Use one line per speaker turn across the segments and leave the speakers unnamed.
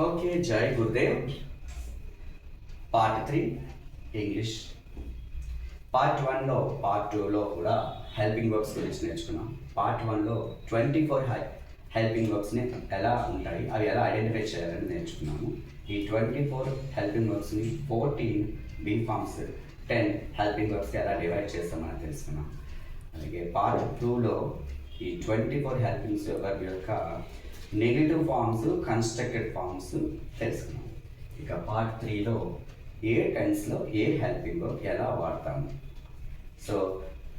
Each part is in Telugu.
ఓకే, జై గురుదేవ్. Part 3 English. పార్ట్ 1లో పార్ట్ 2లో కూడా హెల్పింగ్ వర్బ్స్ గురించి నేర్చుకున్నాం. పార్ట్ 1లో 24 హెల్పింగ్ వర్బ్స్ని ఎలా ఉంటాయి, అవి ఎలా ఐడెంటిఫై చేయాలని నేర్చుకున్నాము. ఈ 24 హెల్పింగ్ వర్బ్స్ని 14 బీ ఫార్మ్స్, 10 హెల్పింగ్ వర్బ్స్కి ఎలా డివైడ్ చేస్తామని తెలుసుకున్నాం. అలాగే పార్ట్ 2లో ఈ 24 హెల్పింగ్ వర్బ్ యొక్క నెగటివ్ ఫార్మ్స్, కన్స్ట్రక్టెడ్ ఫార్మ్స్ తెలుసుకున్నాం. ఇక పార్ట్ 3లో ఏ టెన్స్లో ఏ హెల్పింగ్ వర్బ్ ఎలా వాడతాము. సో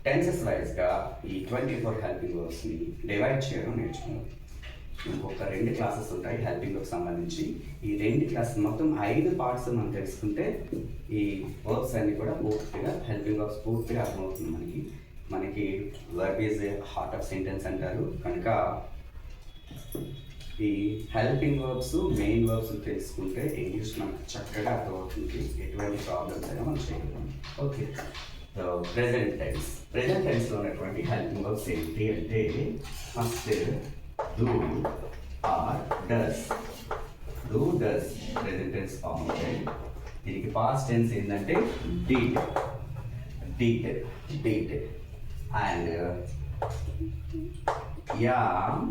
టెన్సెస్ వైజ్గా ఈ 24 హెల్పింగ్ వర్బ్స్ని డివైడ్ చేయడం నేర్చుకున్నాం. ఇంకొక 2 క్లాసెస్ ఉంటాయి హెల్పింగ్ వర్బ్స్ సంబంధించి. ఈ 2 క్లాసెస్ మొత్తం 5 పార్ట్స్ మనం తెలుసుకుంటే ఈ వర్బ్స్ అన్ని కూడా పూర్తిగా హెల్పింగ్ వర్బ్స్ పూర్తిగా అర్థమవుతుంది. మనకి verb is heart of sentence అంటారు కనుక ఈ హెల్పింగ్ వర్బ్స్, మెయిన్ వర్బ్స్ తెలుసుకుంటే ఇంగ్లీష్ మనకు చక్కగా అర్థమవుతుంది. ఎటువంటి ప్రాబ్లమ్స్ అయినా మనం చేయగలం. ఓకే, ప్రెజెంట్ టెన్స్లో ఉన్నటువంటి హెల్పింగ్ వర్బ్స్ ఏంటి అంటే first do or does. Do does present tense form అవుతాయి. దీనికి పాస్ట్ టెన్స్ ఏంటంటే did and am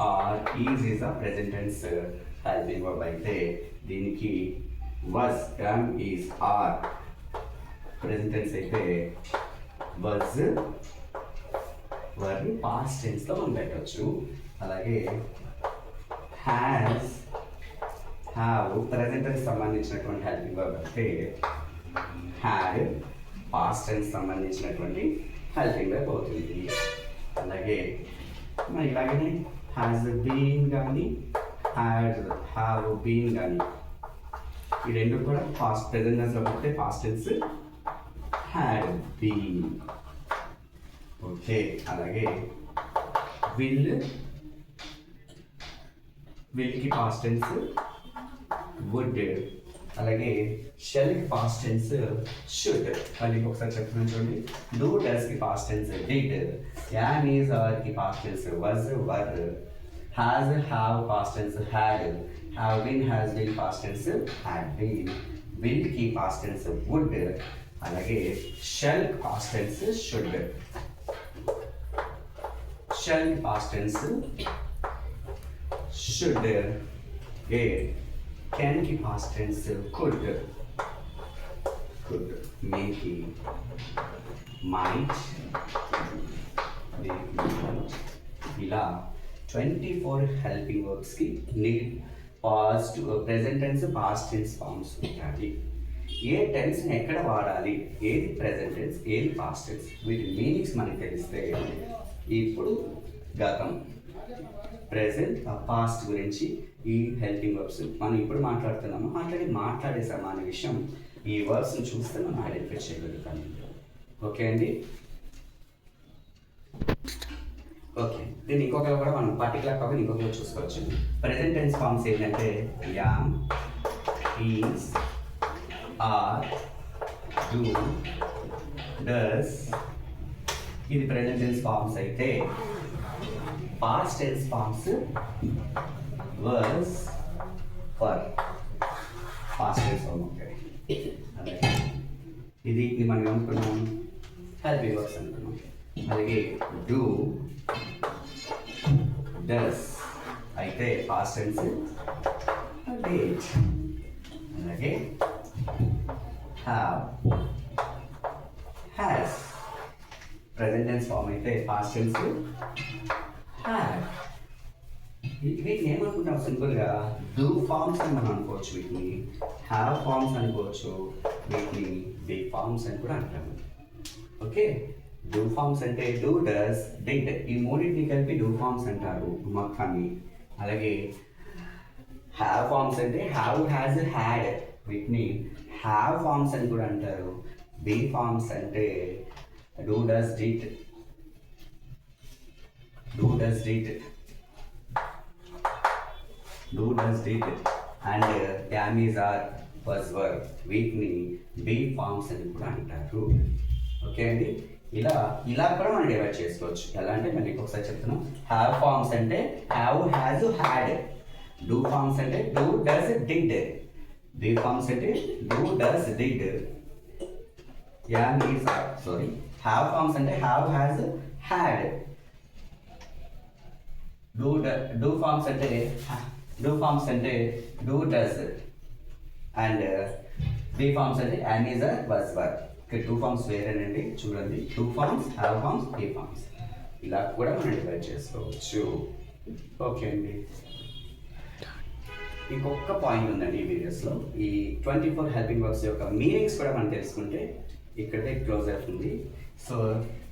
are is a present tense helping verb అయితే దీనికి was, am, is, are present tense అయితే was were past tense లో మనం పెట్టవచ్చు. అలాగే has, have present tense సంబంధించినటువంటి helping verb అయితే had past tense సంబంధించినటువంటి helping verb అవుతుంది. అలాగే మరి ఇలాగనే హ్యాస్ బీన్ కానీ హ్యావ్ బీన్ కానీ ఈ రెండు కూడా పాస్ట్ ప్రెజెంట్ టెన్స్లో పెడితే past tense had been. Okay, అలాగే విల్కి పాస్ట్ టెన్స్ వుడ్. అలాగే షెల్కి పాస్ట్ టెన్స్ షుడ్. మళ్ళీ ఒకసారి చెప్తున్నాను చూడండి. డూ డస్కి past tense did. Am is ఆర్కి past tense was were. Has have past tense had. Have been has been past tense had been. విల్కి పాస్ట్ టెన్స్ వుడ్. అలాగే shall past tense should. Shall past tense should. can की past tense could, may की might, ఇలా 24 helping verbs की need past, present tense, past tense forms ఉంటాయి. ఏ టెన్స్ ఎక్కడ వాడాలి, ఏది ప్రెజెంట్ టెన్స్, ఏది పాస్ట్ టెన్స్, వీటి మీనింగ్స్ మనకి తెలిస్తే ఇప్పుడు గతం, ప్రెజెంట్, పాస్ట్ గురించి ఈ హెల్పింగ్ వర్బ్స్ మనం ఇప్పుడు మాట్లాడుతున్నాము. మాట్లాడేసాము అనే విషయం ఈ వర్బ్స్ని చూస్తే మనం ఐడెంటిఫై చేయగలుగుతాము. ఓకే అండి. ఓకే, దీన్ని ఇంకొకరు కూడా మనం పర్టికులర్ కాకుండా ఇంకొకరు చూసుకోవచ్చు. ప్రెజెంట్ టెన్స్ ఫార్మ్స్ ఏంటంటే am, is, are, do, does. ఇది ప్రెజెంట్ టెన్స్ ఫార్మ్స్ అయితే past tense forms was, for, past tense form ఉంటాయి. అలాగే ఇది మనం ఏమనుకున్నాం, హెల్పింగ్ వర్బ్స్ అనుకున్నాం. అలాగే డూ డస్ అయితే పాస్ట్ టెన్స్ డిడ్. అలాగే have has present tense form అయితే పాస్ట్ టెన్స్ హ్యాడ్. వీటిని ఏమనుకుంటాం, సింపుల్గా డూ ఫార్మ్స్ అని మనం అనుకోవచ్చు, వీటిని హ్యావ్ ఫార్మ్స్ అనుకోవచ్చు, వీటిని బీ ఫార్మ్స్ అని కూడా అంటాము. ఓకే, డూ ఫార్మ్స్ అంటే డూ డస్ డిడ్, ఈ మూడింటిని కలిపి డూ ఫార్మ్స్ అంటారు మొత్తాన్ని. అలాగే హ్యావ్ ఫార్మ్స్ అంటే హ్యావ్, హ్యాజ్, హ్యాడ్, వీటిని హ్యావ్ ఫార్మ్స్ అని కూడా అంటారు. బీ ఫార్మ్స్ అంటే do does did, do does did, do does did and am, is, are, was, were, వీటిని బీ ఫార్మ్స్ అని కూడా అంటారు. ఓకే అండి. ఇలా కూడా మనం డివైడ్ చేసుకోవచ్చు. ఎలా అంటే మళ్ళీ ఒకసారి చెప్తున్నాం. హ్యావ్ ఫార్మ్స్ అంటే have, has, had. Do forms అంటే do does did, be forms అంటే do does did, am is sorry, have forms అంటే have has had, do forms అంటే do does, and be forms అంటే యామ్ ఈజ్ వాజ్ వర్. ఇక్కడ టూ ఫార్మ్స్ వేరేనండి, చూడండి, two forms, have forms, be forms, ఇలా కూడా మనం డివైడ్ చేసుకోవచ్చు. ఓకే అండి. ఇంకొక పాయింట్ ఉందండి ఈ వీడియోస్లో, ఈ 24 హెల్పింగ్ వర్బ్స్ యొక్క మీనింగ్స్ కూడా మనం తెలుసుకుంటే ఇక్కడే క్లోజ్ అవుతుంది. సో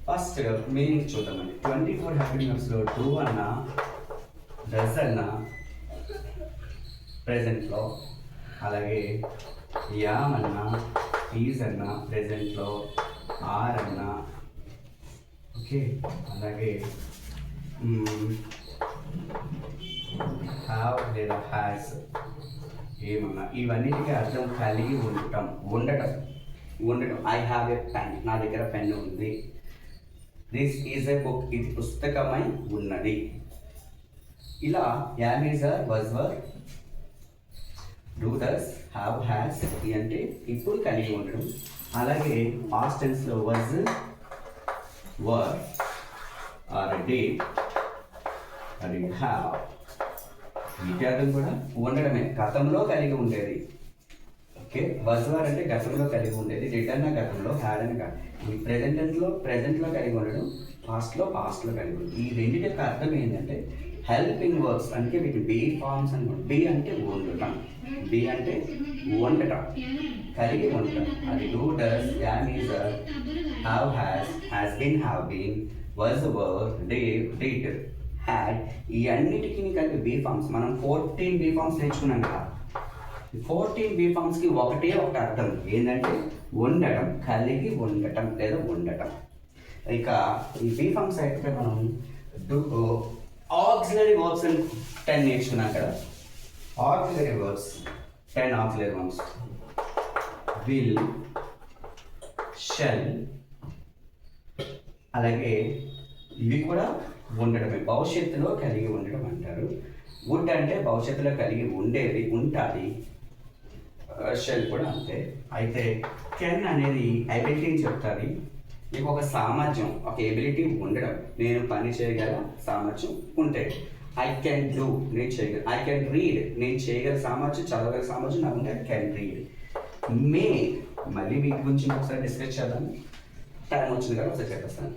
ఫస్ట్ మీనింగ్ చూద్దామండి. 24 హెల్పింగ్ వర్బ్స్లో డూ అన్నా, డస్ అన్నా ప్రెజెంట్లో, అలాగే యామ్ అన్నా, ఈజ్ అన్నా ప్రెజెంట్లో, ఆర్ అన్నా, ఓకే, అలాగే హ్యావ్ లేదా హ్యాస్ ఏమన్నా, ఇవన్నిటికీ అర్థం కలిగి ఉండటం. ఐ హ్యావ్ ఎ పెన్, నా దగ్గర పెన్ ఉంది. దిస్ ఈజ్ ఎ బుక్, ఇది పుస్తకమై ఉన్నది. ఇలా am is was were, do does, have has అంటే ఇప్పుడు కలిగి ఉండడం. అలాగే పాస్ట్ టెన్స్లో వాజ్, వర్, ఆర్ డిడ్, అది హ్యావ్, వీటి అర్థం కూడా ఉండడమే, గతంలో కలిగి ఉండేది. ఓకే, వాజ్ వర్ అంటే గతంలో కలిగి ఉండేది, డిడ్ అన్న గతంలో, హ్యాడ్ అని కాదు. ఈ ప్రెజెంట్లో కలిగి ఉండడం, పాస్ట్లో కలిగి ఉండడం. ఈ రెండింటి యొక్క అర్థం ఏంటంటే హెల్పింగ్ వర్బ్స్ అంటే వీటి బీ ఫార్మ్స్ అనుకోండి. బీ అంటే ఉండటం, కలిగి ఉండటం. అది do does, am is, have has been, have been, was were, did, had, ఈ అన్నిటికీ కలిపి బీ ఫార్మ్స్. మనం 14 బీ ఫార్మ్స్ నేర్చుకున్నాం కదా. 14 బీ ఫార్మ్స్కి ఒకటే ఒక అర్థం ఏంటంటే ఉండటం, కలిగి ఉండటం లేదా ఉండటం. ఇక ఈ బీ ఫార్మ్స్ అయితే మనం ఆక్సిలరీ వర్బ్స్ 10 నేర్చుకున్నాం కదా. Auxiliary verbs 10 auxiliary verbs will, shall, అలాగే ఇవి కూడా ఉండడమే, భవిష్యత్తులో కలిగి ఉండడం అంటారు. వుడ్ అంటే భవిష్యత్తులో కలిగి ఉండేది, ఉంటుంది. షెల్ కూడా అంతే. అయితే కెన్ అనేది ఎబిలిటీని చెప్తుంది. మీకు ఒక సామర్థ్యం, ఒక ఎబిలిటీ ఉండడం, నేను పని చేయగల సామర్థ్యం ఉంటే. ఐ కెన్ డూ, నేను చేయగల. ఐ కెన్ రీడ్, నేను చేయగల సామర్థ్యం, చదవగల సామర్థ్యం నాకు ఉంటే ఐ కెన్ రీడ్. మే, మళ్ళీ వీటి గురించి ఒకసారి డిస్కస్ చేద్దాం, టైం వచ్చింది కదా ఒకసారి చెప్పేస్తాను.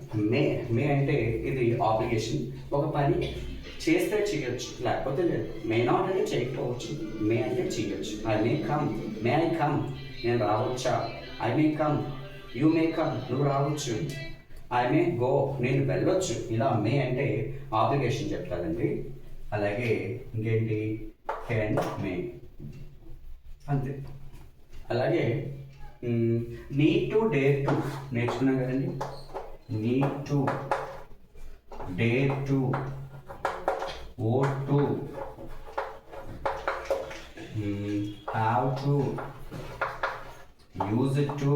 మే అంటే ఇది ఆబ్లిగేషన్, ఒక పని చేస్తే చేయొచ్చు, లేకపోతే లేదు. మే నాట్ అంటే చేయకపోవచ్చు, మే అంటే చేయొచ్చు. ఐ మే కమ్, నేను రావచ్చా. I may come, you may come, నువ్వు రావచ్చు. ఐ మే గో, నేను వెళ్ళొచ్చు. ఇలా మే అంటే ఆబ్లిగేషన్ చెప్తారండి. అలాగే ఇంకేంటి, కెన్, మే, అంతే. అలాగే నీడ్ టు, డేర్ టు నేర్చుకున్నాం కదండి. Need to, dare to, vote to, have to, use to,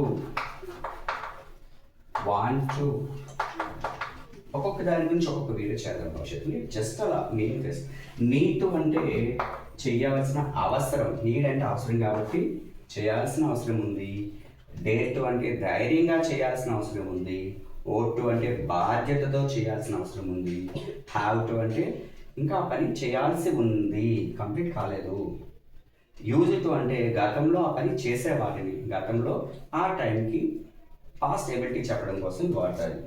want to. ఒక్కొక్క దాని గురించి ఒక్కొక్క వీడియో చేద్దాం భవిష్యత్తులో. జస్ట్ అలా మీనింగ్ తెలుసు. నీడ్ టు అంటే చేయవలసిన అవసరం, నీడ్ అంటే అవసరం కాబట్టి చేయాల్సిన అవసరం ఉంది. డేర్ టు అంటే ధైర్యంగా చేయాల్సిన అవసరం ఉంది. ఓట్ టు అంటే బాధ్యతతో చేయాల్సిన అవసరం ఉంది. హ్యావ్ టు అంటే ఇంకా ఆ పని చేయాల్సి ఉంది, కంప్లీట్ కాలేదు. యూజ్ టు అంటే గతంలో ఆ పని చేసేవాటిని, గతంలో ఆ టైంకి పాస్ట్ ఎబిలిటీ చెప్పడం కోసం వాడతారు.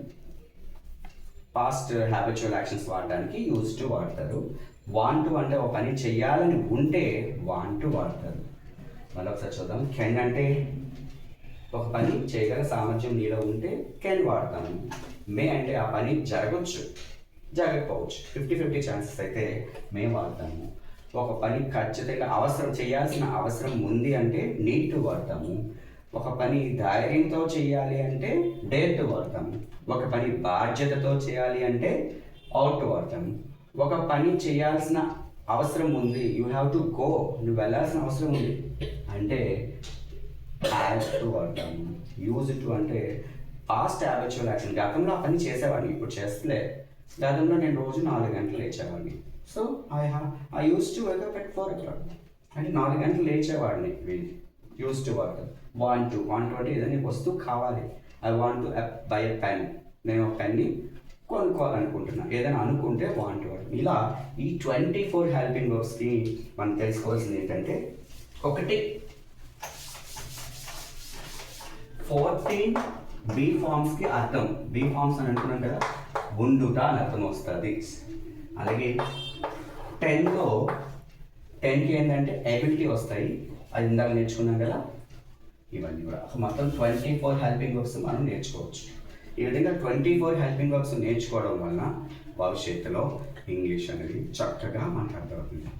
పాస్ట్ హ్యాబిచువల్ యాక్షన్స్ వాడడానికి యూజ్ టు వాడతారు. వాంట్ టు అంటే ఒక పని చేయాలని ఉంటే వాంట్ టు వాడతారు. మళ్ళీ ఒకసారి చూద్దాం. కెన్ అంటే ఒక పని చేయగల సామర్థ్యం నీలో ఉంటే కెన్ వాడతాము. మే అంటే ఆ పని జరగచ్చు, జరగకపోవచ్చు, 50-50 ఛాన్సెస్ అయితే మే వాడతాము. ఒక పని ఖచ్చితంగా అవసరం, చేయాల్సిన అవసరం ఉంది అంటే నీడ్ టు వాడతాము. ఒక పని ధైర్యంతో చేయాలి అంటే డేర్ టు వాడతాము. ఒక పని బాధ్యతతో చేయాలి అంటే అవుట్ టు వాడతాము. ఒక పని చేయాల్సిన అవసరం ఉంది, యూ హ్యావ్ టు గో, నువ్వు వెళ్ళాల్సిన అవసరం ఉంది అంటే హ్యావ్ టు వాడతాము. యూజ్ టు అంటే పాస్ట్ హ్యాబిచువల్ యాక్షన్, గతంలో ఆ పని చేసేవాడిని, ఇప్పుడు చేస్తలే. గతంలో నేను రోజు 4 గంటలు లేచేవాడిని, so I used to wake up at 4 o'clock. అంటే 4 గంటలు లేచేవాడిని. Used to work. Want to అంటే ఏదైనా వస్తువు కావాలి. I want to buy a pen. నేను ఒక పెన్ని కొనుక్కోవాలనుకుంటున్నా. ఏదైనా అనుకుంటే వాంట్ వర్క్. ఇలా ఈ 24 హెల్పింగ్ వర్బ్స్కి మనం తెలుసుకోవాల్సింది ఏంటంటే, ఒకటి 14 బీ ఫార్మ్స్కి అర్థం. బీ ఫార్మ్స్ అని అనుకున్నాం కదా, ఉండుట అని అర్థం వస్తుంది. అలాగే 10కి ఏంటంటే ఎబిలిటీ వస్తాయి. అది ఇందాక నేర్చుకున్నాం కదా. ఇవన్నీ కూడా మొత్తం 24 హెల్పింగ్ వర్బ్స్ మనం నేర్చుకోవచ్చు. ఈ విధంగా 24 హెల్పింగ్ వర్బ్స్ నేర్చుకోవడం వలన భవిష్యత్తులో ఇంగ్లీష్ అనేది చక్కగా మనకు అర్థమవుతుంది.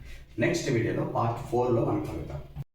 నెక్స్ట్ వీడియోలో పార్ట్ 4లో మనం కలుగుతాం.